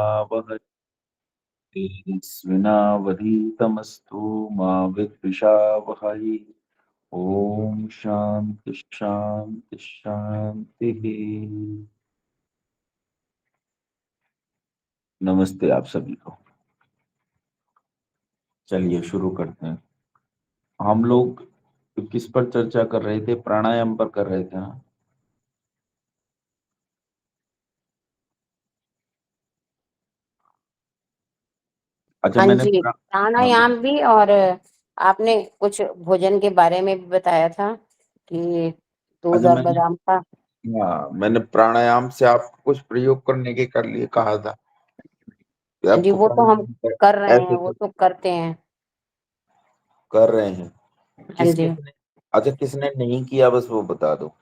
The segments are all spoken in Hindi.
वह तेजस्विनावधीतमस्तु मा विद्विषावहै। ओम शांति शांति शांति। नमस्ते आप सभी को। चलिए शुरू करते हैं। हम लोग किस पर चर्चा कर रहे थे? प्राणायाम पर कर रहे थे, हाँ? अच्छा, हाँ मैंने जी, हाँ, प्राणायाम भी। और आपने कुछ भोजन के बारे में भी बताया था कि दूध अच्छा और मैंने बादाम का। हाँ, मैंने प्राणायाम से आपको कुछ प्रयोग करने के कर लिए कहा था कि हाँ जी, आपको वो तो हम कर रहे हैं, ऐसे वो तो करते हैं। कर रहे हैं। हाँ किस जी। किसने अच्छा, किसने नहीं किया बस वो बता दो।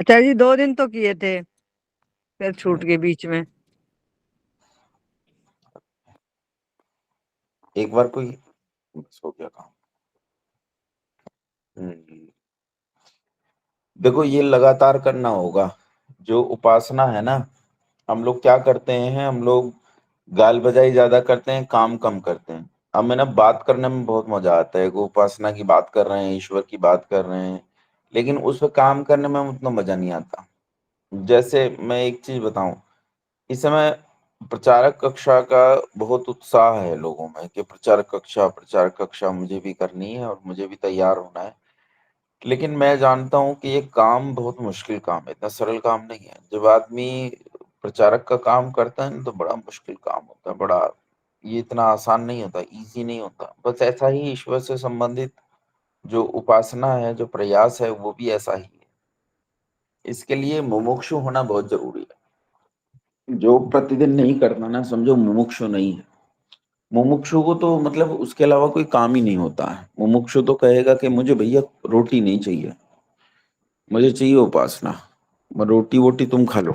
अच्छा जी, 2 दिन तो किए थे, फिर छूट गए बीच में। एक बार कोई बस हो गया काम। देखो, ये लगातार करना होगा। जो उपासना है ना, हम लोग क्या करते हैं, हम लोग गाल बजाई ज्यादा करते हैं, काम कम करते हैं। अब मैं ना बात करने में बहुत मजा आता है कि उपासना की बात कर रहे हैं, ईश्वर की बात कर रहे हैं, लेकिन उस पर काम करने में उतना मजा नहीं आता। जैसे मैं एक चीज बताऊं, इस समय प्रचारक कक्षा का बहुत उत्साह है लोगों में कि प्रचारक कक्षा मुझे भी करनी है और मुझे भी तैयार होना है। लेकिन मैं जानता हूँ कि ये काम बहुत मुश्किल काम है, इतना सरल काम नहीं है। जब आदमी प्रचारक का काम करता है ना, तो बड़ा मुश्किल काम होता है, बड़ा, ये इतना आसान नहीं होता, इजी नहीं होता। बस ऐसा ही ईश्वर से संबंधित जो उपासना है, जो प्रयास है, वो भी ऐसा ही है। इसके लिए मुमुक्षु होना बहुत जरूरी है। जो प्रतिदिन नहीं करता ना, समझो मुमुक्षु नहीं है। मुमुक्षु को तो मतलब उसके अलावा कोई काम ही नहीं होता है। मुमुक्षु तो कहेगा कि मुझे भैया रोटी नहीं चाहिए, मुझे चाहिए उपासना, रोटी वोटी तुम खा लो।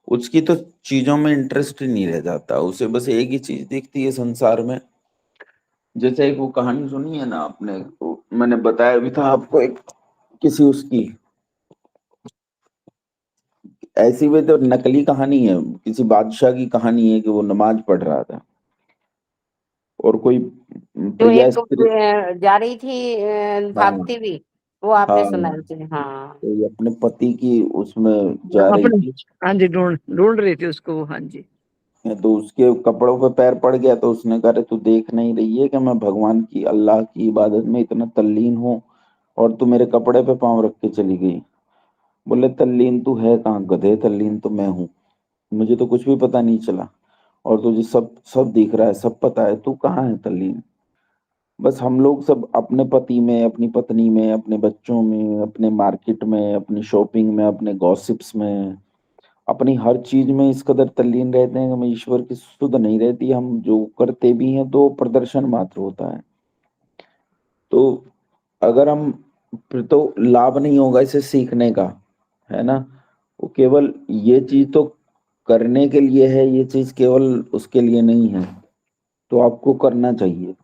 उसकी तो चीजों में इंटरेस्ट ही नहीं रह जाता, उसे बस एक ही चीज दिखती है संसार में। जैसे एक वो कहानी सुनी है ना आपने, मैंने बताया भी था आपको, एक किसी उसकी ऐसी भी तो नकली कहानी है, किसी बादशाह की कहानी है कि वो नमाज पढ़ रहा था और कोई जो प्रिया एक स्त्री। जा रही थी हाँ, भागती हुई, वो आपने हाँ, सुनाई थी। हाँ। तो अपने पति की उसमें जा रही अपने, थी। हाँ जी, ढूंढ ढूंढ रही थी उसको वो। हाँ जी। तो उसके कपड़ों पे पैर पड़ गया, तो उसने कहा, "अरे तू देख नहीं रही है कि मैं भगवान की, अल्लाह की इबादत में इतना तल्लीन हूँ, और तू मेरे कपड़े पे पांव रख के चली गई?" बोले, तल्लीन तू है कहाँ गधे, तल्लीन तो मैं हूँ। मुझे तो कुछ भी पता नहीं चला, और तुझे सब सब दिख रहा है, सब पता है, तू कहाँ है तल्लीन? बस हम लोग सब अपने पति में, अपनी पत्नी में, अपने बच्चों में, अपने मार्केट में, अपनी शॉपिंग में, अपने गॉसिप्स में, अपनी हर चीज में इस कदर तल्लीन रहते हैं कि हमें ईश्वर की सुध नहीं रहती। हम जो करते भी हैं तो प्रदर्शन मात्र होता है। तो अगर हम, फिर तो लाभ नहीं होगा इसे सीखने का, है ना? वो केवल ये चीज तो करने के लिए है, ये चीज केवल उसके लिए नहीं है। तो आपको करना चाहिए,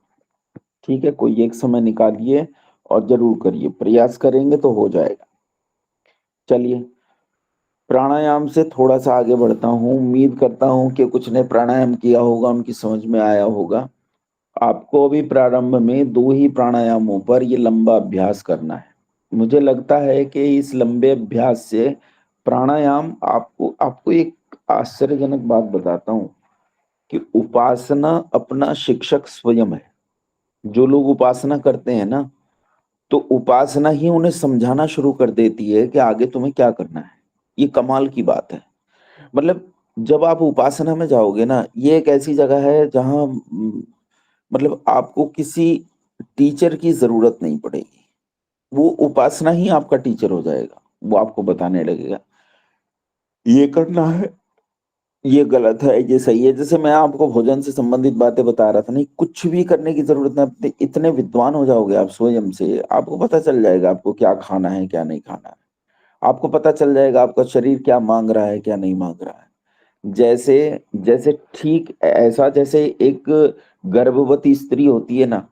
ठीक है? कोई एक समय निकालिए और जरूर करिए, प्रयास करेंगे तो हो जाएगा। चलिए, प्राणायाम से थोड़ा सा आगे बढ़ता हूँ। उम्मीद करता हूँ कि कुछ ने प्राणायाम किया होगा, उनकी समझ में आया होगा। आपको अभी प्रारंभ में 2 ही प्राणायामों पर ये लंबा अभ्यास करना है। मुझे लगता है कि इस लंबे अभ्यास से प्राणायाम आपको आपको एक आश्चर्यजनक बात बताता हूँ कि उपासना अपना शिक्षक स्वयं है। जो लोग उपासना करते हैं ना, तो उपासना ही उन्हें समझाना शुरू कर देती है कि आगे तुम्हें क्या करना है। ये कमाल की बात है। मतलब जब आप उपासना में जाओगे ना, ये एक ऐसी जगह है जहां मतलब आपको किसी टीचर की जरूरत नहीं पड़ेगी। वो उपासना ही आपका टीचर हो जाएगा। वो आपको बताने लगेगा, ये करना है, ये गलत है, ये सही है। जैसे मैं आपको भोजन से संबंधित बातें बता रहा था, नहीं कुछ भी करने की जरूरत नहीं। अपने इतने विद्वान हो जाओगे आप स्वयं से, आपको पता चल जाएगा आपको क्या खाना है, क्या नहीं खाना है। आपको पता चल जाएगा आपका शरीर क्या मांग रहा है, क्या नहीं मांग रहा है। जैसे जैसे ठीक ऐसा, जैसे एक गर्भवती स्त्री होती है ना,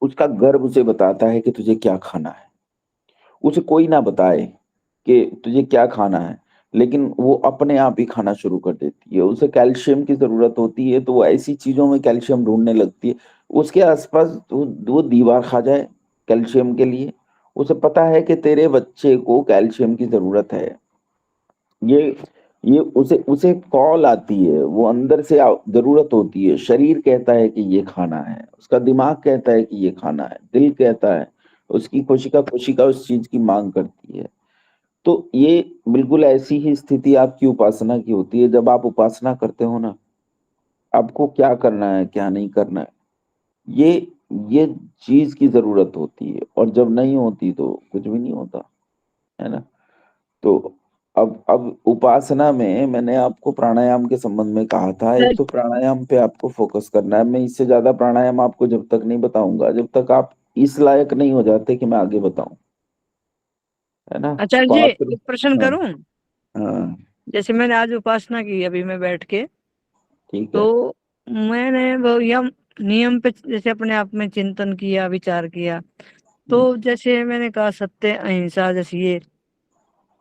उसका गर्भ उसे बताता है कि तुझे क्या खाना है, उसे कोई ना बताए। कि तुझे क्या खाना है, लेकिन वो अपने आप ही खाना शुरू कर देती है। उसे कैल्शियम की जरूरत होती है तो वो ऐसी चीजों में कैल्शियम ढूंढने लगती है। उसके आसपास वो दीवार खा जाए कैल्शियम के लिए। उसे पता है कि तेरे बच्चे को कैल्शियम की जरूरत है। ये ये उसे उसे कॉल आती है, वो अंदर से जरूरत होती है। शरीर कहता है कि ये खाना है, उसका दिमाग कहता है कि ये खाना है, दिल कहता है, उसकी कोशिका उस चीज की मांग करती है। तो ये बिल्कुल ऐसी ही स्थिति आपकी उपासना की होती है। जब आप उपासना करते हो ना, आपको क्या करना है क्या नहीं करना है, ये ये चीज की जरूरत होती है। और जब नहीं होती तो कुछ भी नहीं होता, है ना। तो अब उपासना में मैंने आपको प्राणायाम के संबंध में कहा था। एक तो प्राणायाम पे आपको फोकस करना है। मैं इससे ज्यादा प्राणायाम आपको जब तक नहीं बताऊंगा जब तक आप इस लायक नहीं हो जाते कि मैं आगे बताऊं, है ना। आचार्य तो जी, आप एक प्रश्न हाँ करूं? हाँ जैसे मैंने आज उपासना की अभी मैं बैठ के, ठीक है। तो मैंने वो यम नियम पे जैसे अपने आप में चिंतन किया, विचार किया। हम्म, तो जैसे मैंने कहा सत्य अहिंसा, जैसे ये,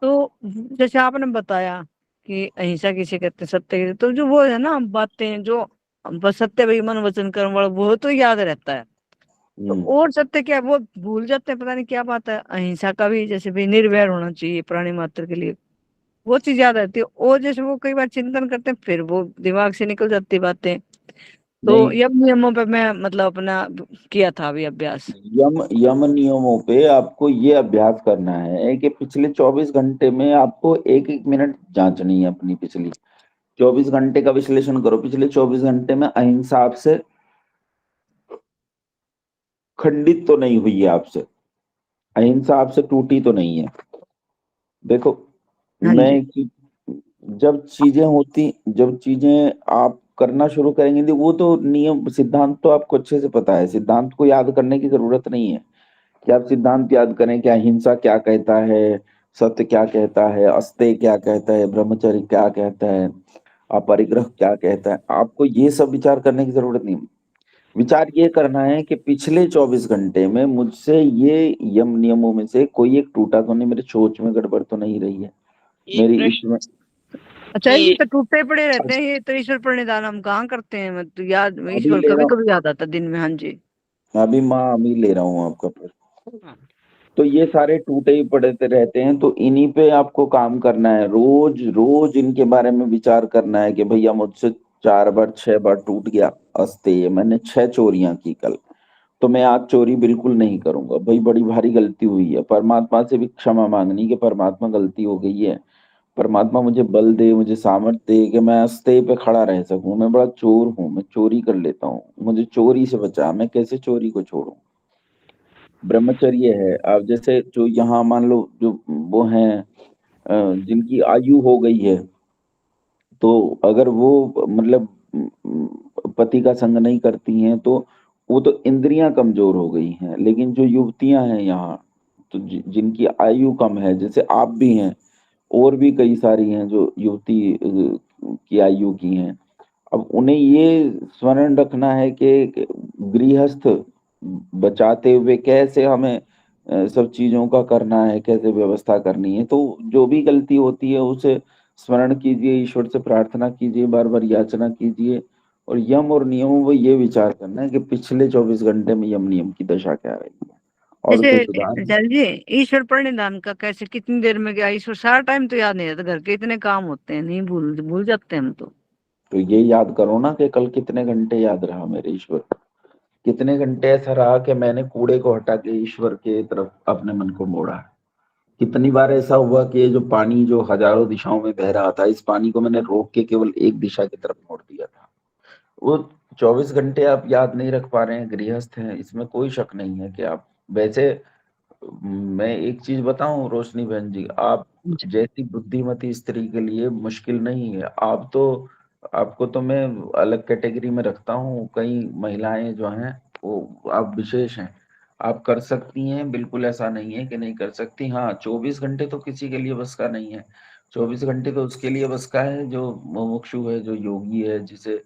तो जैसे आपने बताया कि अहिंसा किसे कहते हैं, सत्य किसे, तो जो वो है ना बातें जो बस सत्य भाई मन वचन कर्म वाला, वो तो याद रहता है। तो हम्म, और सत्य क्या है, वो भूल जाते हैं, पता नहीं क्या बात है। अहिंसा का भी जैसे भी निर्वैर होना चाहिए प्राणी मात्र के लिए, वो चीज याद रहती है। और जैसे वो कई बार चिंतन करते हैं, फिर वो दिमाग से निकल जाती बातें। तो नहीं, यम नियमों पे मैं मतलब अपना किया था अभी अभ्यास। यम यम नियमों पे आपको ये अभ्यास करना है कि पिछले 24 घंटे में आपको एक एक मिनट जांचनी है अपनी पिछली 24 घंटे का विश्लेषण करो। पिछले 24 घंटे में अहिंसा आपसे खंडित तो नहीं हुई है, आपसे अहिंसा आपसे टूटी तो नहीं है। देखो, हाँ मैं जी। एक चीज- जब चीजें आप करना शुरू करेंगे तो वो तो नियम सिद्धांत तो आपको अच्छे से पता है। सिद्धांत को याद करने की जरूरत नहीं है कि आप सिद्धांत याद करें कि अहिंसा क्या कहता है, सत्य क्या कहता है, अस्तेय क्या कहता है, ब्रह्मचर्य क्या कहता है, अपरिग्रह क्या कहता है। आपको ये सब विचार करने की जरूरत नहीं। विचार ये करना है कि पिछले 24 घंटे में मुझसे ये यम नियमों में से कोई एक टूटा तो नहीं, मेरे सोच में गड़बड़ तो नहीं रही है, एक मेरी इसमें। प्रश्न, अच्छा ये तो टूटे पड़े रहते हैं, ये तो ईश्वर प्रणिधान हम कहाँ करते हैं, मैं तो याद, अभी ईश्वर ले रहा कभी हूँ, कभी याद आता दिन में। हाँ जी। अभी माँ अभी ले रहा हूँ आपका प्रश्न। हाँ। तो ये सारे टूटे ही पड़े रहते हैं, तो इन्हीं पे आपको काम करना है। रोज रोज इनके बारे में विचार करना है कि भैया मुझसे 4 बार 6 बार टूट गया अस्तेय, मैंने 6 चोरियां की कल, तो मैं आज चोरी बिल्कुल नहीं करूंगा। भाई बड़ी भारी गलती हुई है, परमात्मा से भी क्षमा मांगनी कि परमात्मा गलती हो गई है, परमात्मा मुझे बल दे, मुझे सामर्थ्य दे कि मैं अस्तेय पे खड़ा रह सकूं। मैं बड़ा चोर हूं, मैं चोरी कर लेता हूँ, मुझे चोरी से बचा, मैं कैसे चोरी को छोड़ूं। ब्रह्मचर्य है। आप जैसे जो यहाँ मान लो जो वो हैं जिनकी आयु हो गई है, तो अगर वो मतलब पति का संग नहीं करती हैं तो वो तो इंद्रियां कमजोर हो गई हैं। लेकिन जो युवतियां हैं यहाँ, तो जिनकी आयु कम है, जैसे आप भी हैं, और भी कई सारी हैं जो युवती की आयु की हैं। अब उन्हें ये स्मरण रखना है कि गृहस्थ बचाते हुए कैसे हमें सब चीजों का करना है, कैसे व्यवस्था करनी है। तो जो भी गलती होती है उसे स्मरण कीजिए, ईश्वर से प्रार्थना कीजिए, बार बार याचना कीजिए। और यम और नियमों में ये विचार करना है कि पिछले 24 घंटे में यम नियम की दशा क्या रही है और जैसे उसे सुधार। आचार्य जी, ईश्वर प्रणिधान का कैसे, कितनी देर में गया ईश्वर, सारा टाइम तो याद नहीं रहता, घर के इतने काम होते हैं, नहीं भूल भूल जाते हैं हम तो। तो ये याद करो ना कि कल कितने घंटे याद रहा मेरे ईश्वर, कितने घंटे ऐसा रहा कि मैंने कूड़े को हटा के ईश्वर के तरफ अपने मन को मोड़ा। कितनी बार ऐसा हुआ कि ये जो पानी जो हजारों दिशाओं में बह रहा था, इस पानी को मैंने रोक के केवल एक दिशा की तरफ मोड़ दिया था। वो 24 घंटे आप याद नहीं रख पा रहे हैं, गृहस्थ हैं, इसमें कोई शक नहीं है कि आप वैसे। मैं एक चीज बताऊं रोशनी बहन जी, आप जैसी बुद्धिमती स्त्री के लिए मुश्किल नहीं है। आप तो, आपको तो मैं अलग कैटेगरी में रखता हूँ। कई महिलाएं जो हैं वो आप विशेष हैं, आप कर सकती हैं, बिल्कुल ऐसा नहीं है कि नहीं कर सकती। हाँ, 24 घंटे तो किसी के लिए बस का नहीं है। 24 घंटे तो उसके लिए बस का है जो मुमुक्षु है, जो योगी है, जिसे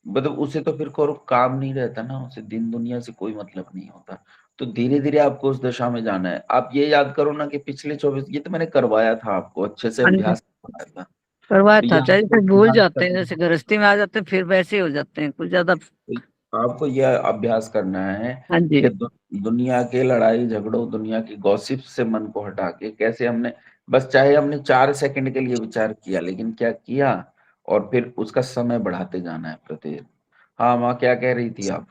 मतलब उसे तो फिर कोई काम नहीं रहता ना, उसे दिन दुनिया से कोई मतलब नहीं होता। तो धीरे-धीरे आपको उस दशा में जाना है। आप ये याद करो ना कि पिछले 24 ये तो मैंने करवाया था आपको, अच्छे से हाँ जी, अभ्यास करवाया था। करवाया तो ये था चाहे आपको फिर भूल अभ्यास जाते हैं, करना जैसे गृहस्थी में आ जाते हैं फिर वैसे ही हो जाते हैं कुछ ज्यादा। आपको यह अभ्यास करना है हाँ जी, कि दुनिया के लड़ाई झगड़ों, दुनिया की गॉसिप से मन को हटा के कैसे हमने बस चाहे हमने 4 सेकंड के लिए विचार किया, लेकिन क्या किया और फिर उसका समय बढ़ाते जाना है प्रतिदिन। हाँ, माँ क्या कह रही थी आप?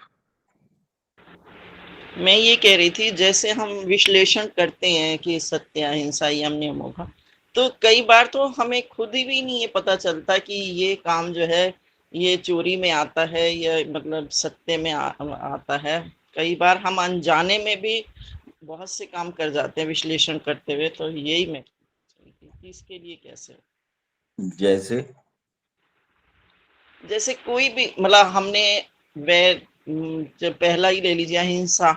मैं ये कह रही थी, जैसे हम विश्लेषण करते हैं कि सत्य अहिंसा यम नियमों का, तो कई बार तो हमें खुद ही भी नहीं ये पता चलता कि ये काम जो है ये चोरी में आता है या मतलब सत्य में आता है। कई बार हम अनजाने में भी बहुत से काम कर जाते हैं विश्लेषण करते हुए। तो यही मैं कि इसके लिए कैसे, जैसे जैसे कोई भी मतलब हमने वह जब पहला ही ले लीजिए अहिंसा,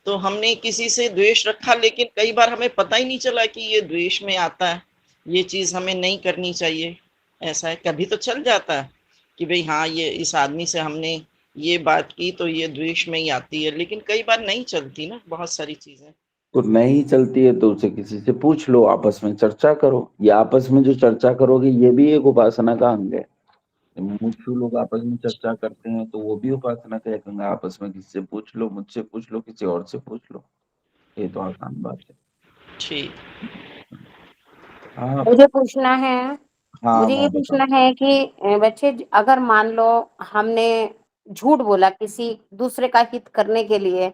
तो हमने किसी से द्वेष रखा, लेकिन कई बार हमें पता ही नहीं चला कि ये द्वेष में आता है, ये चीज हमें नहीं करनी चाहिए। ऐसा है, कभी तो चल जाता है कि भाई हाँ ये इस आदमी से हमने ये बात की तो ये द्वेष में ही आती है, लेकिन कई बार नहीं चलती ना बहुत सारी चीजें। तो नहीं चलती है तो उसे किसी से पूछ लो, आपस में चर्चा करो। ये आपस में जो चर्चा करोगे ये भी एक उपासना का अंग है। मुमुक्षु लोग आपस में चर्चा करते हैं तो वो भी उपासना का एक अंग है। आपस में किसी से पूछ लो, मुझसे पूछ लो, किसी और से पूछ लो, ये तो आसान बात है। ठीक। हाँ मुझे पूछना है, हाँ मुझे ये माँ बताओ। पूछना है कि बच्चे अगर मान लो हमने झूठ बोला किसी दूसरे का हित करने के लिए,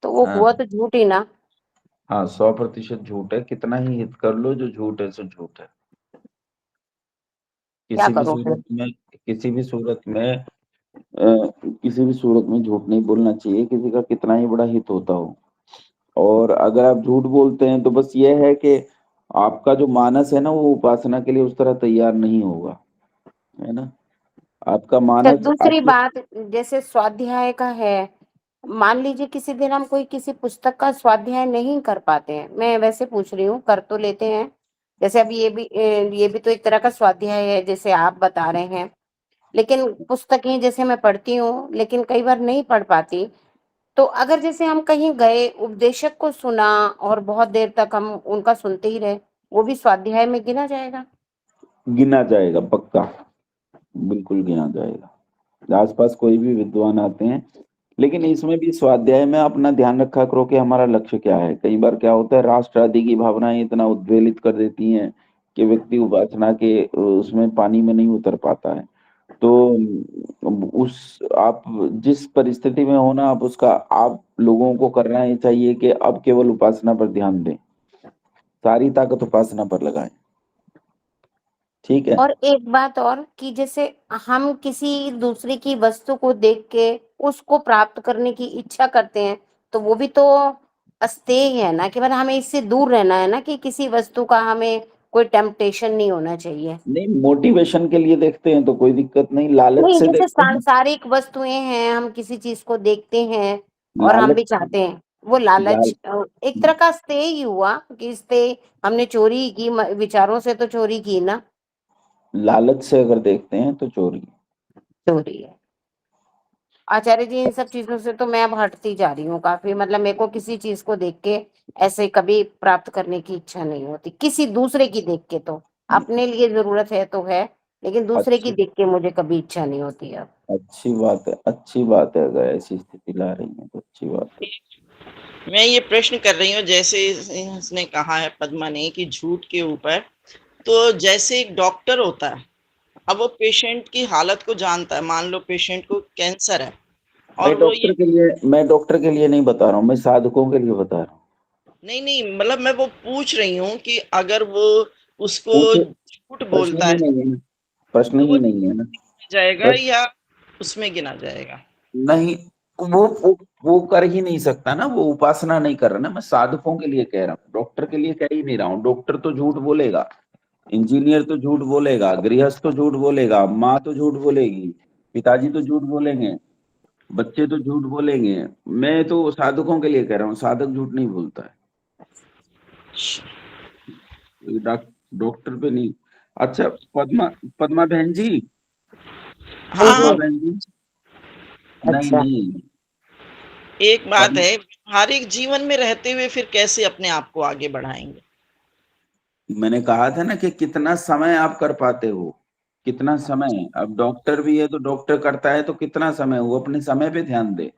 तो वो हाँ हुआ तो झूठ ही ना। हाँ, 100% झूठ है। कितना ही हित कर लो, जो झूठ है सो झूठ है। क्या किसी भी करूं फिर? सूरत में किसी भी सूरत में किसी भी सूरत में झूठ नहीं बोलना चाहिए, किसी का कितना ही बड़ा हित होता हो। और अगर आप झूठ बोलते हैं तो बस ये है कि आपका जो मानस है ना वो उपासना के लिए उस तरह तैयार नहीं होगा, है ना। आपका अच्छा, मानस दूसरी आपके बात, जैसे स्वाध्याय का है, मान लीजिए किसी दिन हम कोई किसी पुस्तक का स्वाध्याय नहीं कर पाते हैं, मैं वैसे पूछ रही हूँ, कर तो लेते हैं, जैसे अभी ये भी तो एक तरह का स्वाध्याय है जैसे आप बता रहे हैं, लेकिन पुस्तकें जैसे मैं पढ़ती हूँ लेकिन कई बार नहीं पढ़ पाती, तो अगर जैसे हम कहीं गए, उपदेशक को सुना और बहुत देर तक हम उनका सुनते ही रहे, वो भी स्वाध्याय में गिना जाएगा? गिना जाएगा, पक्का बिल्कुल गिना जाएगा। आसपास कोई भी विद्वान आते हैं, लेकिन इसमें भी स्वाध्याय में अपना ध्यान रखा करो कि हमारा लक्ष्य क्या है। कई बार क्या होता है, राष्ट्र आदि की भावनाएं इतना उद्वेलित कर देती हैं कि व्यक्ति उपासना के उसमें पानी में नहीं उतर पाता है। तो उस आप जिस परिस्थिति में हो ना, आप उसका आप लोगों को करना ही चाहिए कि अब केवल उपासना पर ध्यान दें, सारी ताकत उपासना पर लगाएं। ठीक है। और एक बात और कि जैसे हम किसी दूसरे की वस्तु को देख के उसको प्राप्त करने की इच्छा करते हैं, तो वो भी तो अस्तेय है ना, कि मतलब हमें इससे दूर रहना है ना, कि किसी वस्तु का हमें कोई टेम्पटेशन नहीं होना चाहिए। नहीं, मोटिवेशन के लिए देखते हैं तो कोई दिक्कत नहीं, लालच नहीं, से जैसे देखते हैं। सांसारिक वस्तुएं हैं, हम किसी चीज को देखते हैं और हम भी लालच चाहते हैं, वो लाल लालच एक तरह का स्तेय ही हुआ, कि स्तेय हमने चोरी की, विचारों से तो चोरी की ना। लालच से अगर देखते हैं तो चोरी। चोरी है। आचार्य जी, इन सब चीजों से तो मैं अब हटती जा रही हूँ काफी, मतलब मेरे को किसी चीज को देख के ऐसे कभी प्राप्त करने की इच्छा नहीं होती, किसी दूसरे की देख के तो, अपने लिए जरूरत है तो है, लेकिन दूसरे की अच्छी देख के मुझे कभी इच्छा नहीं होती अब। अच्छी बात है, अच्छी बात है। अगर ऐसी स्थिति ला रही है तो अच्छी बात है। मैं ये प्रश्न कर रही हूँ, जैसे इसने कहा है पद्मा ने कि झूठ के ऊपर, तो जैसे एक डॉक्टर होता है, अब वो पेशेंट की हालत को जानता है, मान लो पेशेंट को कैंसर है और वो ये, मैं डॉक्टर के लिए नहीं बता रहा हूँ, मैं साधकों के लिए बता रहा हूँ। नहीं नहीं मतलब मैं वो पूछ रही हूँ कि अगर वो उसको पूछे, झूठ प्रश्न बोलता ही है नहीं है ना, प्रश्न तो वो ही नहीं है ना। जाएगा प्रश्न या उसमें गिना जाएगा? नहीं, वो कर ही नहीं सकता ना, वो उपासना नहीं कर रहा ना। मैं साधकों के लिए कह रहा हूँ, डॉक्टर के लिए कह ही नहीं रहा हूँ। डॉक्टर तो झूठ बोलेगा, इंजीनियर तो झूठ बोलेगा, गृहस्थ तो झूठ बोलेगा, माँ तो झूठ बोलेगी, पिताजी तो झूठ बोलेंगे, बच्चे तो झूठ बोलेंगे। मैं तो साधकों के लिए कह रहा हूँ, साधक झूठ नहीं बोलता है, डॉक्टर पे नहीं। अच्छा, पद्मा पद्मा बहन जी, हाँ हाँ पद्मा जी। हाँ। बहन जी, नहीं अच्छा। नहीं, एक बात और है, व्यावहारिक जीवन में रहते हुए फिर कैसे अपने आप को आगे बढ़ाएंगे? मैंने कहा था ना कि कितना समय आप कर पाते हो, कितना समय। अब डॉक्टर भी है तो डॉक्टर करता है तो कितना समय, वो अपने समय पे ध्यान दे।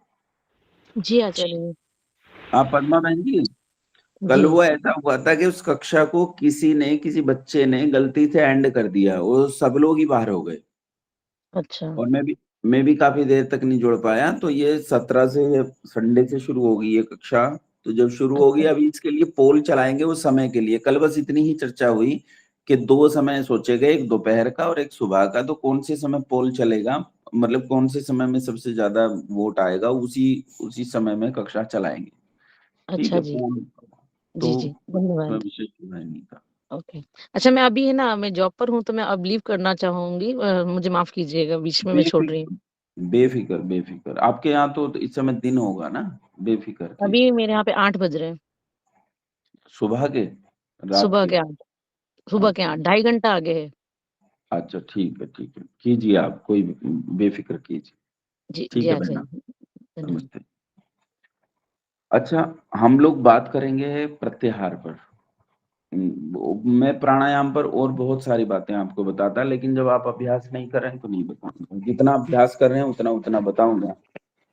जी आचार्य जी। आप पद्मा बहन जी, कल जी। वो ऐसा हुआ था कि उस कक्षा को किसी बच्चे ने गलती से एंड कर दिया, वो सब लोग ही बाहर हो गए। अच्छा। और मैं भी काफी देर तक नहीं जुड़ पाया। तो ये 17 से, संडे से शुरू होगी ये कक्षा। तो जब शुरू होगी, अच्छा। अभी इसके लिए पोल चलाएंगे वो समय के लिए। कल बस इतनी ही चर्चा हुई कि 2 समय सोचे गए, एक दोपहर का और एक सुबह का। तो कौन से समय पोल चलेगा, मतलब कौन से समय में सबसे ज्यादा वोट आएगा, उसी उसी समय में कक्षा चलाएंगे। ठीक अच्छा है, जी। पोल। जी, तो जी, उसमें धन्यवाद। विशेष है नहीं था। ओके। अच्छा मैं अभी है ना, मैं जॉब पर हूँ तो मैं अब लीव करना चाहूँगी, मुझे माफ़ कीजिएगा, बीच में मैं छोड़ रही हूँ। बेफिक्र बेफिक्र। आपके यहाँ तो इस समय दिन होगा ना, बेफिक्र अभी कीजिए। मेरे यहाँ पे 8 बज रहे हैं, सुबह के, रात सुबह के? के 8, सुबह के अच्छा 8, ढाई घंटा आगे है। अच्छा, ठीक है ठीक है, कीजिए आप, कोई बेफिक्र कीजिए। जी, जी ठीक है आचार्य बहना, जी, धन्यवाद। नमस्ते। अच्छा, हम लोग बात करेंगे प्रत्याहार पर। मैं प्राणायाम पर और बहुत सारी बातें आपको बताता, लेकिन जब आप अभ्यास नहीं कर रहे हैं तो नहीं बताऊंगा। जितना अभ्यास कर रहे हैं उतना उतना बताऊंगा।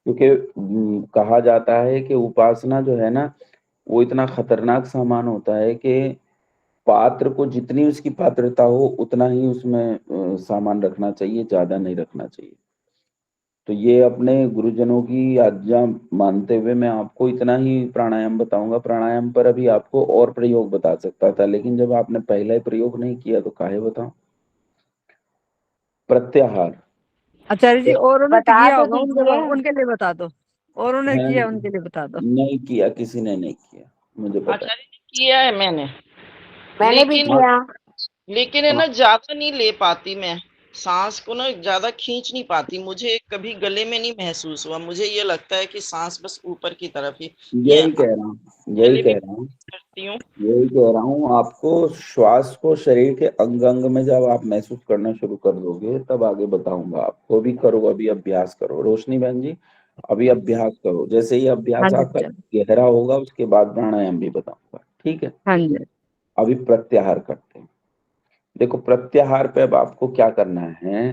क्योंकि कहा जाता है कि उपासना जो है ना, वो इतना खतरनाक सामान होता है कि पात्र को जितनी उसकी पात्रता हो उतना ही उसमें सामान रखना चाहिए, ज्यादा नहीं रखना चाहिए। तो ये अपने गुरुजनों की आज्ञा मानते हुए मैं आपको इतना ही प्राणायाम बताऊंगा। प्राणायाम पर अभी आपको और प्रयोग बता सकता था, लेकिन जब आपने पहला ही प्रयोग नहीं किया तो काहे बताऊं। प्रत्याहार आचार्य जी, औरों ने तो बता किया तो होगा, दीजिए। उनके लिए बता दो। औरों ने है, किया, उनके लिए बता दो। नहीं किया, किसी ने नहीं किया, मुझे पता है। आचार्य जी किया है मैंने, मैंने भी लेकिन हाँ किया। लेकिन है हाँ, ना ज्यादा नहीं ले पाती मैं, सांस को ना ज्यादा खींच नहीं पाती, मुझे कभी गले में नहीं महसूस हुआ। मुझे ये लगता है कि सांस बस ऊपर की तरफ ही, ये यही कह रहा हूँ, यही गले में कह रहा हूँ, करती हूँ। यही कह रहा हूँ। आपको श्वास को शरीर के अंग अंग में जब आप महसूस करना शुरू कर दोगे तब आगे बताऊंगा आपको। भी करो, अभी अभ्यास करो रोशनी बहन जी, अभी अभ्यास करो। जैसे ही हाँ अभ्यास जी आपका आचार्य। गहरा होगा उसके बाद प्राणायाम भी बताऊंगा, ठीक है। हाँ जी। अभी प्रत्याहार करते हैं। देखो, प्रत्याहार पे अब आपको क्या करना है।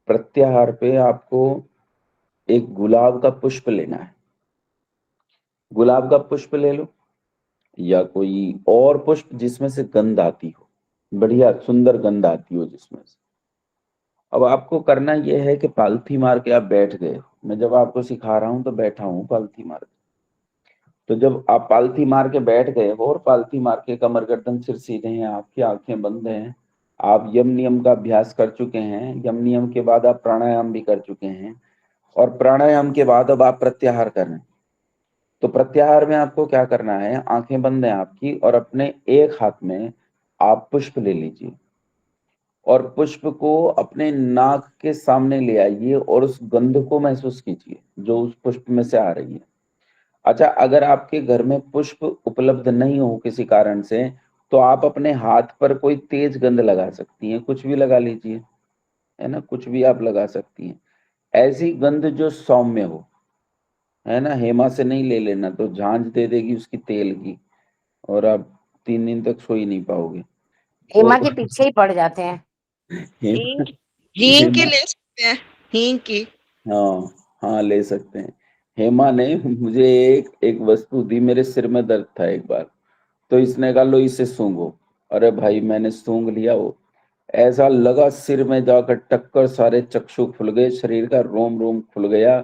प्रत्याहार पे आपको एक गुलाब का पुष्प लेना है। गुलाब का पुष्प ले लो, या कोई और पुष्प जिसमें से गंध आती हो, बढ़िया सुंदर गंध आती हो जिसमें से। अब आपको करना यह है कि पालथी मार के आप बैठ गए। मैं जब आपको सिखा रहा हूं तो बैठा हूं पालथी मार के। तो जब आप पालथी मार के बैठ गए हो और पालथी मार के कमर गर्दन सिर सीधे हैं, आपकी आंखें बंद हैं, आप यम नियम का अभ्यास कर चुके हैं। यम नियम के बाद आप प्राणायाम भी कर चुके हैं, और प्राणायाम के बाद अब आप प्रत्याहार कर रहे हैं। तो प्रत्याहार में आपको क्या करना है, आंखें बंद हैं आपकी, और अपने एक हाथ में आप पुष्प ले लीजिए और पुष्प को अपने नाक के सामने ले आइए और उस गंध को महसूस कीजिए जो उस पुष्प में से आ रही है। अच्छा, अगर आपके घर में पुष्प उपलब्ध नहीं हो किसी कारण से, तो आप अपने हाथ पर कोई तेज गंध लगा सकती हैं, कुछ भी लगा लीजिए, है ना, कुछ भी आप लगा सकती हैं। ऐसी गंध जो सौम्य हो, है ना। हेमा से नहीं ले लेना, तो झांझ दे देगी उसकी तेल की, और आप 3 दिन तक सो ही नहीं पाओगे। हेमा तो के पीछे ही पड़ जाते हैं। हींग, हेमा, हींग की हेमा, ले सकते हैं, हींग की। हाँ हाँ, ले सकते हैं। हेमा ने मुझे एक एक वस्तु दी, मेरे सिर में दर्द था एक बार, तो इसने कहा लो इसे सूंघो। अरे भाई, मैंने सूंघ लिया, वो ऐसा लगा सिर में जाकर टक्कर, सारे चक्षु खुल गए, शरीर का रोम रोम खुल गया।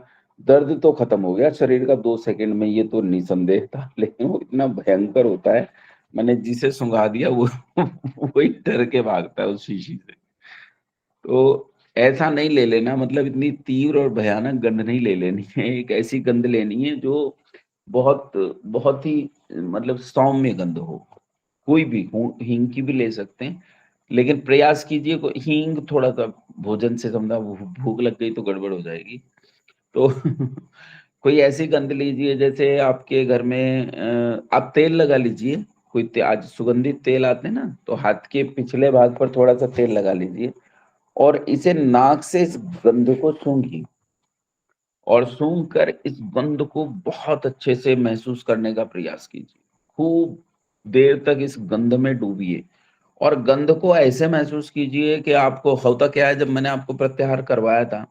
दर्द तो खत्म हो गया शरीर का 2 सेकंड में, ये तो निसंदेह था, लेकिन वो इतना भयंकर होता है। मैंने जिसे सूंघा दिया वो वही डर के भागता है उस शीशी से। तो ऐसा नहीं ले लेना, मतलब इतनी तीव्र और भयानक गंध नहीं ले लेनी है। एक ऐसी गंध लेनी है जो बहुत बहुत ही, मतलब सौम्य गंध हो। कोई भी हो, हींग की भी ले सकते हैं, लेकिन प्रयास कीजिए हींग थोड़ा सा भोजन से समझा, भूख लग गई तो गड़बड़ हो जाएगी। तो कोई ऐसी गंध लीजिए, जैसे आपके घर में आप तेल लगा लीजिए। आज सुगंधित तेल आते हैं ना, तो हाथ के पिछले भाग पर थोड़ा सा तेल लगा लीजिए और इसे नाक से इस गंध को सूंघिए। और सूंघकर इस गंध को बहुत अच्छे से महसूस करने का प्रयास कीजिए। खूब देर तक इस गंध में डूबिए और गंध को ऐसे महसूस कीजिए कि आपको होता क्या है, जब मैंने आपको प्रत्याहार करवाया था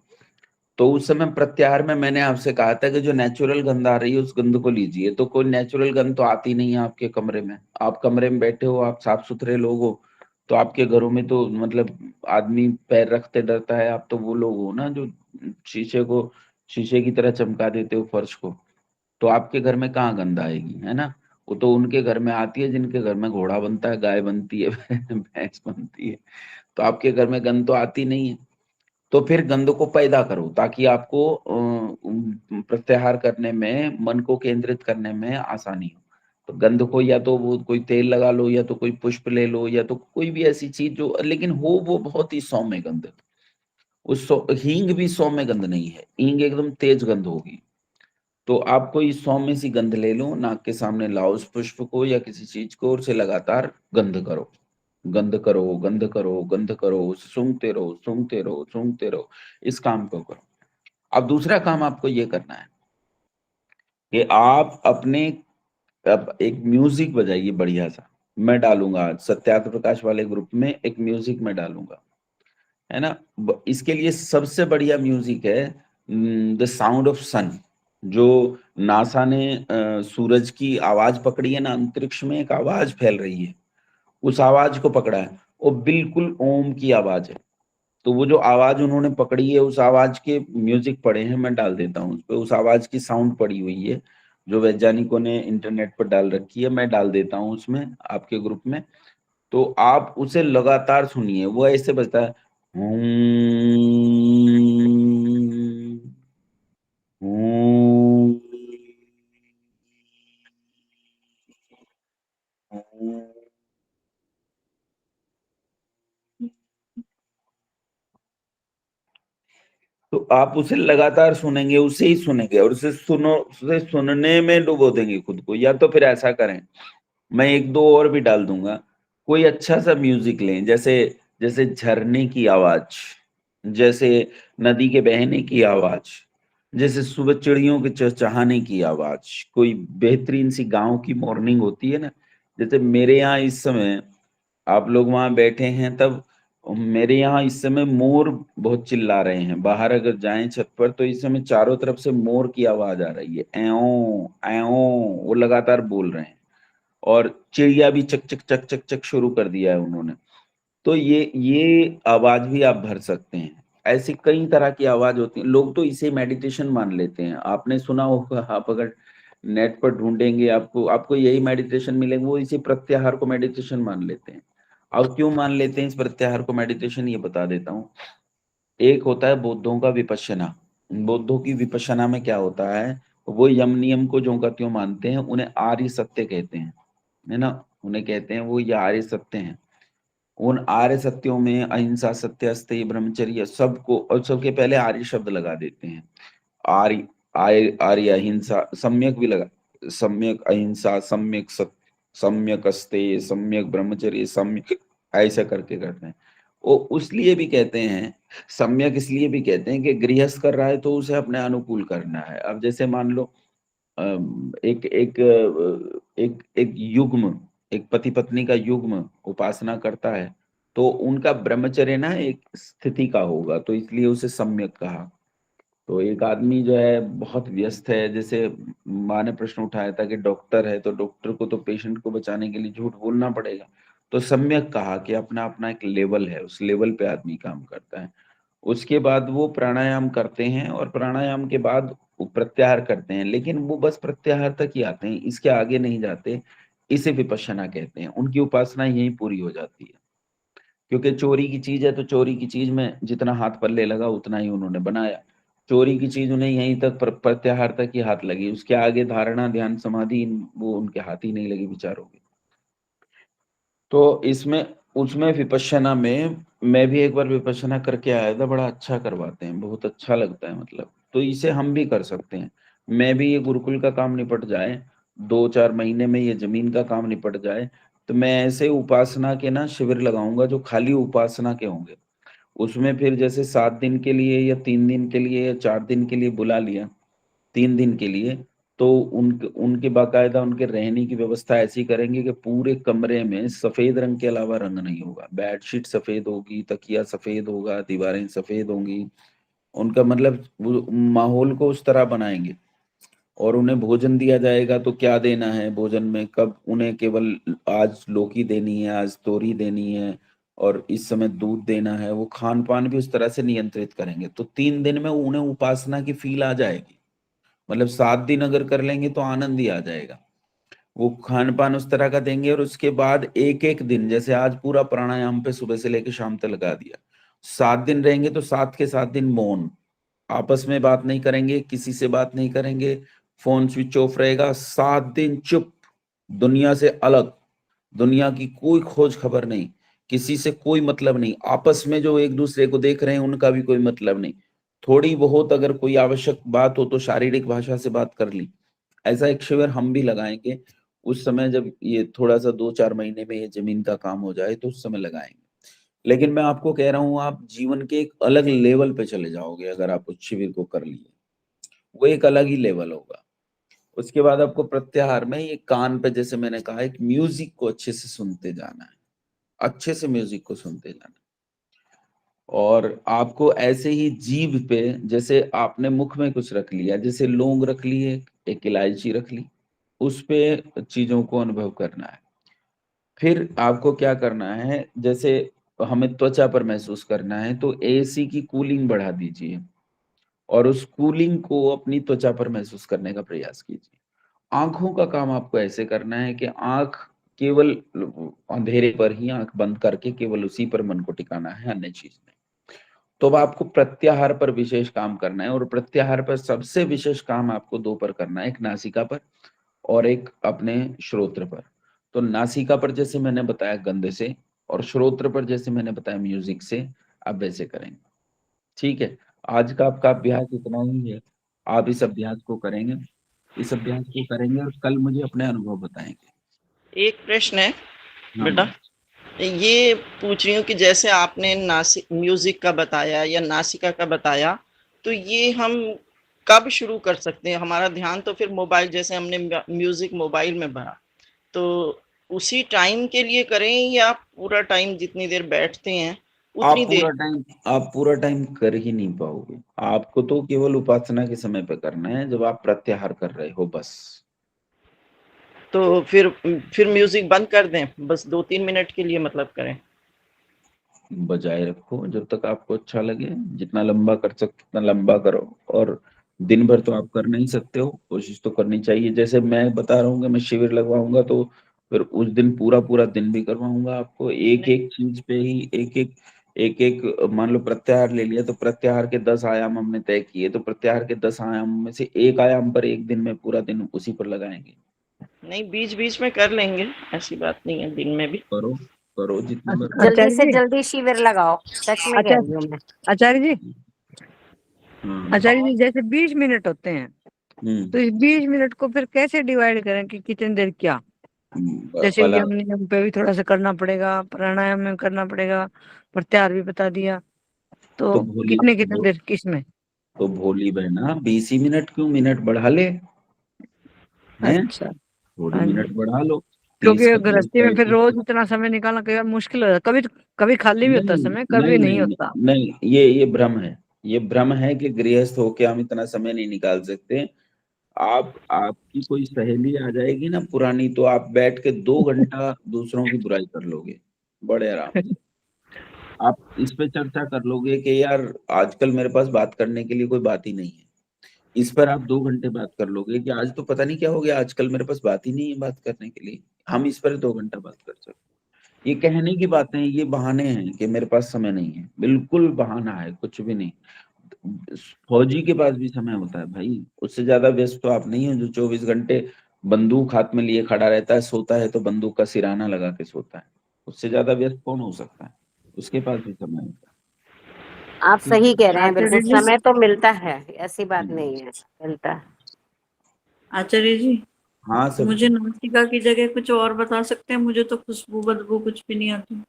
तो उस समय प्रत्याहार में मैंने आपसे कहा था कि जो नेचुरल गंध आ रही है उस गंध को लीजिए। तो कोई नेचुरल गंध तो आती नहीं है आपके कमरे में। आप कमरे में बैठे हो, आप साफ सुथरे लोग हो, तो आपके घरों में तो मतलब आदमी पैर रखते डरता है। आप तो वो लोग हो ना जो शीशे की तरह चमका देते हो फर्श को। तो आपके घर में कहाँ गंध आएगी, है ना? वो तो उनके घर में आती है जिनके घर में घोड़ा बनता है, गाय बनती है, भैंस बनती है। तो आपके घर में गंध तो आती नहीं है। तो फिर गंध को पैदा करो ताकि आपको प्रत्याहार करने में, मन को केंद्रित करने में आसानी हो। तो गंध को या तो वो कोई तेल लगा लो, या तो कोई पुष्प ले लो, या तो कोई भी ऐसी चीज जो, लेकिन हो वो बहुत ही सौम्य गंध। हींग भी सौम्य गंध नहीं है, हींग एकदम तेज गंध होगी। तो आप कोई सौम्य सी गंध ले लो, नाक के सामने लाओ उस पुष्प को या किसी चीज को, और उसे लगातार गंध करो, गंध करो, गंध करो, गंध करो, सूंघते रहो, सूंघते रहो, सूंघते रहो। इस काम को करो। अब दूसरा काम आपको ये करना है कि आप अपने, अब एक म्यूजिक बजाइए बढ़िया सा। मैं डालूंगा आज सत्यार्थ प्रकाश वाले ग्रुप में एक म्यूजिक मैं डालूंगा, है ना? इसके लिए सबसे बढ़िया म्यूजिक है द साउंड ऑफ सन। जो नासा ने सूरज की आवाज पकड़ी है ना, अंतरिक्ष में एक आवाज फैल रही है, उस आवाज को पकड़ा है। वो बिल्कुल ओम की आवाज है। तो वो जो आवाज उन्होंने पकड़ी है, उस आवाज के म्यूजिक पड़े हैं, मैं डाल देता हूँ उस पे। उस आवाज की साउंड पड़ी हुई है जो वैज्ञानिकों ने इंटरनेट पर डाल रखी है, मैं डाल देता हूँ उसमें आपके ग्रुप में। तो आप उसे लगातार सुनिए। वो ऐसे बजता है, तो आप उसे लगातार सुनेंगे, उसे ही सुनेंगे और उसे सुनने में डुबो देंगे खुद को। या तो फिर ऐसा करें, मैं एक दो और भी डाल दूंगा। कोई अच्छा सा म्यूजिक लें, जैसे जैसे झरने की आवाज, जैसे नदी के बहने की आवाज, जैसे सुबह चिड़ियों के चहचहाने की आवाज, कोई बेहतरीन सी गांव की मॉर्निंग होती है ना। जैसे मेरे यहाँ इस समय, आप लोग वहां बैठे हैं तब, मेरे यहाँ इस समय मोर बहुत चिल्ला रहे हैं। बाहर अगर जाएं छत पर तो इस समय चारों तरफ से मोर की आवाज आ रही है, एओ एओ, वो लगातार बोल रहे हैं। और चिड़िया भी चक चक चक चक चक शुरू कर दिया है उन्होंने। तो ये आवाज भी आप भर सकते हैं। ऐसी कई तरह की आवाज होती है। लोग तो इसे मेडिटेशन मान लेते हैं। आपने सुना होगा, आप अगर नेट पर ढूंढेंगे आपको आपको यही मेडिटेशन मिलेगा। वो इसी प्रत्याहार को मेडिटेशन मान लेते हैं। अब क्यों मान लेते हैं इस प्रत्याहार को मेडिटेशन, ये बता देता हूँ। एक होता है बौद्धों का विपश्यना। बौद्धों की विपश्यना में क्या होता है, वो यम नियम को ज्यों का त्यों मानते हैं। उन्हें आर्य सत्य कहते हैं, है ना? उन्हें कहते हैं वो ये आर्य सत्य हैं। उन आर्य सत्यों में अहिंसा, सत्य, अस्तेय, ब्रह्मचर्य सबको, और सबके पहले आर्य शब्द लगा देते हैं। आर्य, आर्य, आर्य अहिंसा, सम्यक भी लगा, सम्यक अहिंसा, सम्यक सत्य, सम्यक अस्तेय, सम्यक ब्रह्मचर्य, सम्यक, ऐसा करके करते हैं। वो उसलिए भी कहते हैं सम्यक, इसलिए भी कहते हैं कि गृहस्थ कर रहा है तो उसे अपने अनुकूल करना है। अब जैसे मान लो एक एक एक एक युग्म, एक पति पत्नी का युग्म उपासना करता है तो उनका ब्रह्मचर्य ना एक स्थिति का होगा, तो इसलिए उसे सम्यक कहा। तो एक आदमी जो है बहुत व्यस्त है, जैसे माँ ने प्रश्न उठाया था कि डॉक्टर है तो डॉक्टर को तो पेशेंट को बचाने के लिए झूठ बोलना पड़ेगा, तो सम्यक कहा कि अपना अपना एक लेवल है, उस लेवल पे आदमी काम करता है। उसके बाद वो प्राणायाम करते हैं और प्राणायाम के बाद वो प्रत्याहार करते हैं, लेकिन वो बस प्रत्याहार तक ही आते हैं, इसके आगे नहीं जाते। इसे विपश्यना कहते हैं। उनकी उपासना यहीं पूरी हो जाती है। क्योंकि चोरी की चीज है तो चोरी की चीज में जितना हाथ पल्ले लगा उतना ही उन्होंने बनाया। चोरी की चीज उन्हें यहीं तक प्रत्याहार तक ही हाथ लगी, उसके आगे धारणा, ध्यान, समाधि वो उनके हाथ ही नहीं लगी विचारों के। तो इसमें, उसमें विपश्यना में मैं भी एक बार विपश्यना करके आया था। बड़ा अच्छा करवाते हैं, बहुत अच्छा लगता है मतलब। तो इसे हम भी कर सकते हैं। मैं भी, ये गुरुकुल का काम निपट जाए, 2-4 महीने में ये जमीन का काम निपट जाए, तो मैं ऐसे उपासना के ना शिविर लगाऊंगा जो खाली उपासना के होंगे। उसमें फिर जैसे 7 दिन के लिए या 3 दिन के लिए या 4 दिन के लिए बुला लिया, 3 दिन के लिए, तो उनके बाकायदा उनके रहने की व्यवस्था ऐसी करेंगे कि पूरे कमरे में सफ़ेद रंग के अलावा रंग नहीं होगा। बेडशीट सफ़ेद होगी, तकिया सफ़ेद होगा, दीवारें सफ़ेद होंगी। उनका मतलब वो माहौल को उस तरह बनाएँगे। और उन्हें भोजन दिया जाएगा तो क्या देना है भोजन में, कब उन्हें केवल आज लौकी देनी है, आज तोरी देनी है और इस समय दूध देना है, वो खान-पान भी उस तरह से नियंत्रित करेंगे। तो 3 दिन में उन्हें उपासना की फ़ील आ जाएगी। मतलब 7 दिन अगर कर लेंगे तो आनंद ही आ जाएगा। वो खान-पान उस तरह का देंगे और उसके बाद एक-एक दिन जैसे आज पूरा प्राणायाम पे सुबह से लेके शाम तक लगा दिया। 7 दिन रहेंगे तो 7 के 7 दिन मौन। आपस में बात नहीं करेंगे, किसी से बात नहीं करेंगे, फ़ोन स्विच ऑफ रहेगा, 7 दिन चुप, दुनिया से अलग, दुनिया की कोई खोज खबर नहीं, किसी से कोई मतलब नहीं, आपस में जो एक-दूसरे को देख रहे हैं उनका भी कोई मतलब नहीं। थोड़ी बहुत अगर कोई आवश्यक बात हो तो शारीरिक भाषा से बात कर ली। ऐसा एक शिविर हम भी लगाएँगे, उस समय जब ये थोड़ा-सा 2-4 महीने में ये ज़मीन का काम हो जाए तो उस समय लगाएँगे। लेकिन मैं आपको कह रहा हूँ आप जीवन के एक अलग लेवल पे चले जाओगे अगर आप उस शिविर को कर लिए। वो एक अलग ही लेवल होगा। उसके बाद आपको प्रत्याहार में ये कान पे जैसे मैंने कहा एक म्यूज़िक को अच्छे से सुनते जाना है। अच्छे से म्यूज़िक को सुनते जाना है। और आपको ऐसे ही जीभ पे जैसे आपने मुख में कुछ रख लिया, जैसे लौंग रख लिए, एक इलायची रख ली, उस पे चीज़ों को अनुभव करना है। फिर आपको क्या करना है, जैसे हमें त्वचा पर महसूस करना है, तो एसी की कूलिंग बढ़ा दीजिए और उस कूलिंग को अपनी त्वचा पर महसूस करने का प्रयास कीजिए। आँखों का काम आपको ऐसे करना है कि आँख केवल अंधेरे पर ही आँख बंद करके केवल उसी पर मन को टिकाना है, अन्य चीज़ नहीं। तो अब आपको प्रत्याहार पर विशेष काम करना है और प्रत्याहार पर सबसे विशेष काम आपको 2 पर करना है, एक नासिका पर और एक अपने श्रोत्र पर। तो नासिका पर जैसे मैंने बताया गंध से और श्रोत्र पर जैसे मैंने बताया म्यूज़िक से, आप वैसे करेंगे। ठीक है? आज का आपका अभ्यास इतना ही है। आप इस अभ्यास को करेंगे, इस अभ्यास को करेंगे और कल मुझे अपने अनुभव बताएँगे। एक प्रश्न है हाँ, बेटा, ये पूछ रही हूँ कि जैसे आपने म्यूजिक का बताया या नासिका का बताया, तो ये हम कब शुरू कर सकते हैं? हमारा ध्यान तो फिर मोबाइल, जैसे हमने म्यूजिक मोबाइल में भरा, तो उसी टाइम के लिए करें या पूरा टाइम जितनी देर बैठते हैं उतनी देर? आप पूरा टाइम कर ही नहीं पाओगे। आपको तो केवल उपासना के समय पे करना है जब आप प्रत्याहार कर रहे हो बस। तो फिर म्यूजिक बंद कर दें, बस 2-3 मिनट के लिए मतलब करें? बजाए रखो जब तक आपको अच्छा लगे, जितना लंबा कर सकते उतना लंबा करो और दिन भर तो आप कर नहीं सकते हो, कोशिश तो करनी चाहिए। जैसे मैं बता रहा हूँ कि मैं शिविर लगवाऊँगा तो फिर उस दिन पूरा-पूरा दिन भी करवाऊँगा आपको। एक-एक चीज़ पे ही एक-एक मान लो प्रत्याहार ले लिया तो प्रत्याहार के 10 आयाम हमने तय किए, तो प्रत्याहार के 10 आयाम में से 1 आयाम पर 1 दिन में पूरा दिन उसी पर लगाएँगे। नहीं, बीच-बीच में कर लेंगे, ऐसी बात नहीं है, दिन में भी। करो, करो जितना बार जल्दी आचार्य से जी, जल्दी शिविर लगाओ, सच में कह रही हूँ मैं। आचार्य जी, हाँ, आचार्य जी जैसे 20 मिनट होते हैं, तो हुँ, इस 20 मिनट को फिर कैसे डिवाइड करें कि कितनी देर क्या? जैसे भला यम नियम पे भी थोड़ा सा करना पड़ेगा, प्राणायाम में करना पड़ेगा, प्रत्याहार भी बता दिया, तो तो भोली कितने कितने भो देर किसमें? तो भोली बहना 20 ही मिनट क्यों, मिनट बढ़ा ले, हैं? अच्छा, थोड़ी हाँ मिनट जी, बढ़ा लो, 30 क्योंकि का 30 गृहस्थी का में फिर 21 रोज का इतना समय निकालना कई बार मुश्किल हो जाता, कभी कभी खाली भी होता है नहीं, समय, नहीं, कभी नहीं नहीं, होता। नहीं, ये भ्रम है। ये भ्रम है कि गृहस्थ होके हम इतना समय नहीं निकाल सकते। आप आपकी कोई सहेली आ जाएगी ना पुरानी तो आप बैठ के 2 घंटा दूसरों की बुराई कर लोगे, बड़े आराम से। आप इस पे चर्चा कर लोगे कि यार आजकल मेरे पास बात करने के लिए कोई बात ही नहीं है। इस पर आप 2 घंटे बात कर लोगे कि आज तो पता नहीं क्या हो गया, आजकल मेरे पास बात ही नहीं है बात करने के लिए। हम इस पर 2 घंटा बात कर सकते हैं। ये कहने की बातें हैं, ये बहाने हैं कि मेरे पास समय नहीं है। बिल्कुल बहाना है, कुछ भी नहीं। फौजी के पास भी समय होता है भाई, उससे ज़्यादा व्यस्त तो आप नहीं हो जो 24 घंटे बंदूक हाथ में लिए खड़ा रहता है, सोता है तो बंदूक का सिराना लगा के सोता है। उससे ज़्यादा व्यस्त कौन हो सकता है? उसके पास भी समय होता है। आप ठीक सही है? कह रहे हैं, बिल्कुल आचार्य जी, समय तो मिलता है, ऐसी बात हुँ। नहीं है, मिलता है। आचार्य जी, हाँ, मुझे सब्जी। नासिका की जगह कुछ और बता सकते हैं? मुझे तो खुशबू बदबू कुछ भी नहीं आती।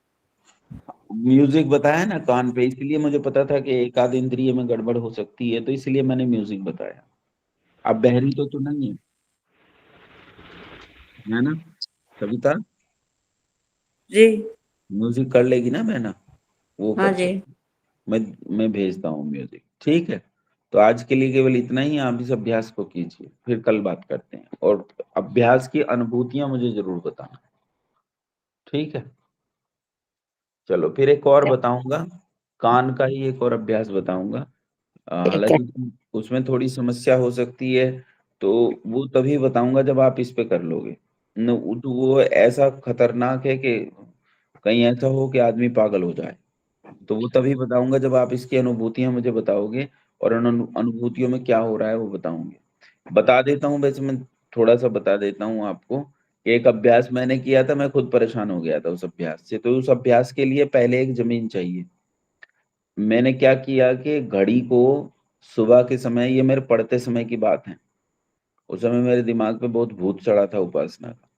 म्यूजिक बताया ना कान पे, इसलिए मुझे पता था कि एक आध इंद्रिय में गड़बड़ हो सकती है, तो इसलिए मैंने म्यूजिक बताया। आप बहरी तो नहीं है ना कविता? जी। म्यूजिक कर लेगी ना बहना? वो हाँ कर जी। सकती। मैं भेजता हूँ म्यूजिक, ठीक है। तो आज के लिए केवल इतना ही, आप इस अभ्यास को कीजिए, फिर कल बात करते हैं। और अभ्यास की अनुभूतियां मुझे जरूर बताना, ठीक है। चलो फिर एक और बताऊंगा, कान का ही एक और अभ्यास बताऊंगा। ठीक है। हालांकि उसमें थोड़ी समस्या हो सकती है, तो वो तभी बताऊंगा जब आप इस पे कर लोगे। तो वो ऐसा खतरनाक है कि कहीं ऐसा हो कि आदमी पागल हो जाए, तो वो तभी बताऊंगा जब आप इसकी अनुभूतियां मुझे बताओगे, और उन अनुभूतियों में क्या हो रहा है वो बताऊंगे। बता देता हूँ, वैसे मैं थोड़ा सा बता देता हूँ आपको कि एक अभ्यास मैंने किया था, मैं खुद परेशान हो गया था उस अभ्यास से। तो उस अभ्यास के लिए पहले एक जमीन चाहिए। मैंने क्या किया कि घड़ी को सुबह के समय, ये मेरे पढ़ते समय की बात है, उस समय मेरे दिमाग पे बहुत भूत चढ़ा था उपासना का।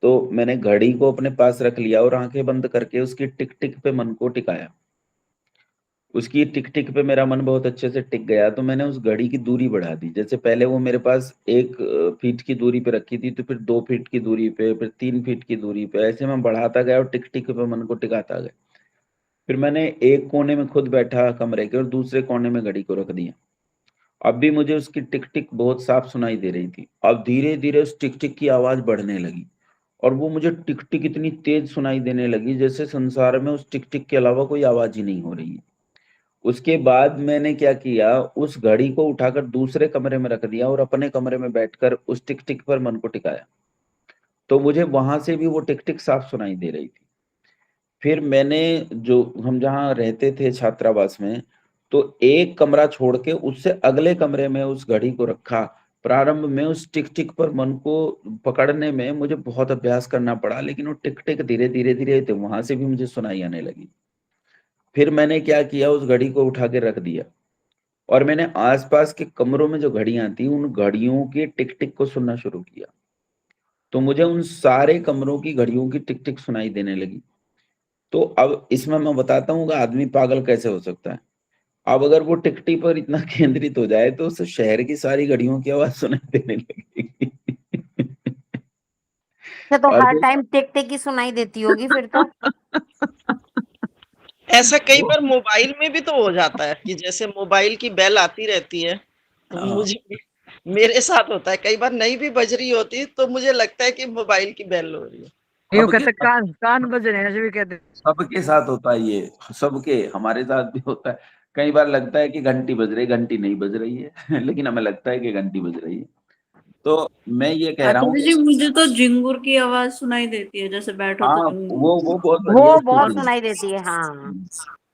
तो मैंने घड़ी को अपने पास रख लिया और आंखें बंद करके उसकी टिक टिक पे मन को टिकाया। उसकी टिक टिक पे मेरा मन बहुत अच्छे से टिक गया, तो मैंने उस घड़ी की दूरी बढ़ा दी। जैसे पहले वो मेरे पास 1 फीट की दूरी पे रखी थी, तो फिर 2 फीट की दूरी पे, फिर 3 फीट की दूरी पे, ऐसे मैं बढ़ाता गया और टिक टिक पे मन को टिकाता गया। फिर मैंने एक कोने में खुद बैठा कमरे के और दूसरे कोने में घड़ी को रख दिया। अब भी मुझे उसकी टिक टिक बहुत साफ सुनाई दे रही थी। अब धीरे धीरे उस टिक टिक की आवाज बढ़ने लगी, और वो मुझे टिक टिक इतनी तेज सुनाई देने लगी जैसे संसार में उस टिक टिक के अलावा कोई आवाज ही नहीं हो रही है। उसके बाद मैंने क्या किया, उस घड़ी को उठाकर दूसरे कमरे में रख दिया और अपने कमरे में बैठकर उस टिक टिक पर मन को टिकाया। तो मुझे वहां से भी वो टिक टिक साफ सुनाई दे रही थी। फिर मैंने, जो हम जहाँ रहते थे छात्रावास में, तो एक कमरा छोड़ के उससे अगले कमरे में उस घड़ी को रखा। प्रारंभ में उस टिक टिक पर मन को पकड़ने में मुझे बहुत अभ्यास करना पड़ा, लेकिन वो टिक टिक धीरे धीरे धीरे तो वहां से भी मुझे सुनाई आने लगी। फिर मैंने क्या किया, उस घड़ी को उठा के रख दिया, और मैंने आसपास के कमरों में जो घड़ियां थी उन घड़ियों के टिक टिक को सुनना शुरू किया। तो मुझे उन सारे कमरों की घड़ियों की टिक टिक सुनाई देने लगी। तो अब इसमें मैं बताता हूँ कि आदमी पागल कैसे हो सकता है। अब अगर वो टिक टिक पर इतना केंद्रित हो जाए तो उसे शहर की सारी घड़ियों की आवाज सुनाई देने लगेगी। तो और हर जो टाइम टिक टिक ही सुनाई देती होगी फिर तो। ऐसा कई वो बार मोबाइल में भी तो हो जाता है कि जैसे मोबाइल की बेल आती रहती है, तो हाँ, मुझे मेरे साथ होता है कई बार नहीं भी बज रही होती तो मुझे लगता है कि मोबाइल की बेल हो रही है। यूँ सबके कहते साथ कान कान बज रहे हैं, ऐसे भी कहते हैं। सबके साथ होता है ये, सबके, हमारे साथ भी होता है। कई बार लगता है कि घंटी बज रही, घंटी नहीं बज रही है लेकिन हमें लगता है कि घंटी बज रही है। तो मैं ये कह रहा हूँ आचार्य कि जी, मुझे तो झिंगुर की आवाज सुनाई देती है, जैसे बैठो तो हाँ, वो बहुत बढ़िया वो बहुत और स्थिति सुनाई देती है, हाँ। है,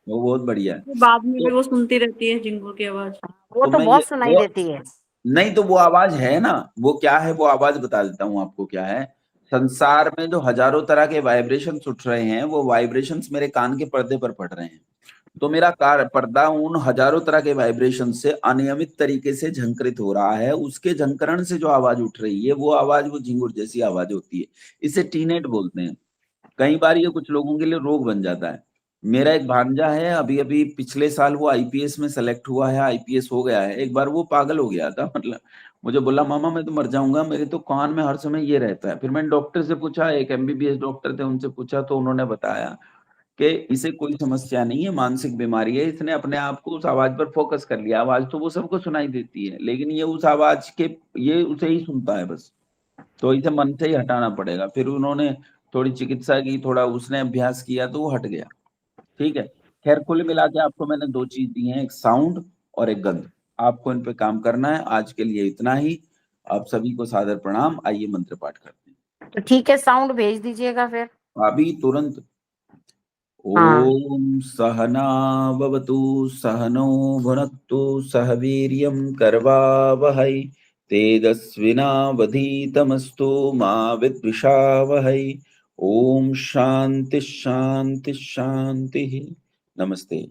वो बहुत बढ़िया है। बाद में भी तो वो सुनती रहती है झिंगुर की आवाज। वो तो तो मैं ये बहुत सुनाई वो देती है। नहीं, तो वो आवाज है ना, वो क्या है, वो आवाज बता देता हूँ आपको क्या है। संसार में जो हजारों तरह के वाइब्रेशंस उठ रहे हैं, वो वाइब्रेशंस मेरे कान के पर्दे पर पड़ रहे हैं। तो मेरा कार पर्दा उन हजारों तरह के वाइब्रेशन से अनियमित तरीके से झंकृत हो रहा है। उसके झंकरण से जो आवाज उठ रही है, वो आवाज वो झिंगुर जैसी आवाज होती है। इसे टीनेट बोलते हैं। कई बार ये कुछ लोगों के लिए रोग बन जाता है। मेरा एक भांजा है, अभी अभी पिछले साल वो आईपीएस में सेलेक्ट हुआ है, आईपीएस हो गया है। एक बार वो पागल हो गया था, मतलब मुझे बोला, मामा मैं तो मर जाऊंगा, मेरे तो कान में हर समय ये रहता है। फिर मैंने डॉक्टर से पूछा, एक एमबीबीएस डॉक्टर थे, उनसे पूछा, तो उन्होंने बताया कि इसे कोई समस्या नहीं है, मानसिक बीमारी है। इसने अपने आप को उस आवाज पर फोकस कर लिया। आवाज तो वो सबको सुनाई देती है, लेकिन ये उस आवाज के, ये उसे ही सुनता है बस। तो इसे मन से ही हटाना पड़ेगा। फिर उन्होंने थोड़ी चिकित्सा की, थोड़ा उसने अभ्यास किया, तो वो हट गया। ठीक है। खैर, कुल मिला के आपको मैंने 2 चीज दी हैं, एक साउंड और एक गंध। आपको इन पे काम करना है। आज के लिए इतना ही। आप सभी को सादर प्रणाम। आइए मंत्र पाठ करते हैं। तो ठीक है, साउंड भेज दीजिएगा फिर। अभी तुरंत। हाँ। ओम सहना भवतु, सहनो भुनक्तु, सह वीर्यं करवावहै, तेजस्विनावधीतमस्तु मा विद्विषावहै। ओम शांति शांति शांति। नमस्ते।